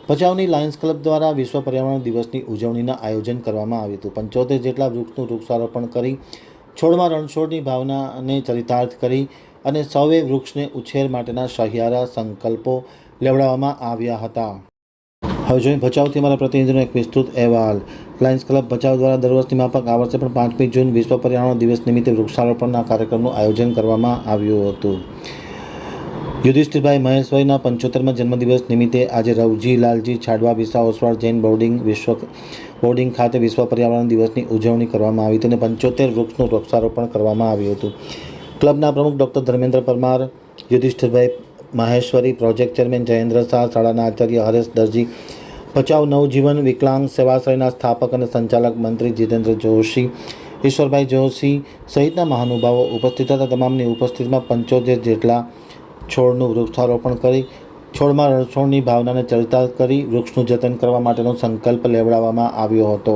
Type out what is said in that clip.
ભચાઉની Lions club દ્વારા વિશ્વ પર્યાવરણ દિવસની ઉજવણીના આયોજન કરવામાં આવ્યું હતું. 75 જેટલા વૃક્ષનું વૃક્ષારોપણ કરી છોડમાં રણછોડની ભાવનાને ચરિતાર્થ કરી અને સૌએ વૃક્ષને ઉછેર માટેના સહિયારા સંકલ્પો લેવડાવવામાં આવ્યા હતા. હવે જોઈએ ભચાઉથી અમારા પ્રતિનિધિનો એક વિસ્તૃત અહેવાલ. લાયન્સ ક્લબ ભચાઉ દ્વારા દર વર્ષની માફક આ વર્ષે પણ 5મી જૂન વિશ્વ પર્યાવરણ દિવસ નિમિત્તે વૃક્ષારોપણના કાર્યક્રમનું આયોજન કરવામાં આવ્યું હતું. યુધિષ્ઠિરભાઈ મહેશભાઈના 75મા જન્મદિવસ નિમિત્તે આજે રવજી લાલજી છાડવા વિસા ઓસવાળ જૈન બોર્ડિંગ ખાતે વિશ્વ પર્યાવરણ દિવસની ઉજવણી કરવામાં આવી હતી અને 75 વૃક્ષનું વૃક્ષારોપણ કરવામાં આવ્યું હતું. ક્લબના પ્રમુખ ડૉક્ટર ધર્મેન્દ્ર પરમાર, યુધિષ્ઠિરભાઈ માહેશ્વરી, પ્રોજેક્ટ ચેરમેન જયેન્દ્ર શાહ, શાળાના આચાર્ય હરેશ દરજી, ભચાઉ નવજીવન વિકલાંગ સેવાશ્રયના સ્થાપક અને સંચાલક મંત્રી જીતેન્દ્ર જોશી, ઈશ્વરભાઈ જોશી સહિતના મહાનુભાવો ઉપસ્થિત હતા. તમામની ઉપસ્થિતિમાં 75 જેટલા છોડનું વૃક્ષારોપણ કરી છોડમાં રણછોડની ભાવનાને ચરિતાર્થ કરી વૃક્ષનું જતન કરવા માટેનો સંકલ્પ લેવડાવવામાં આવ્યો હતો.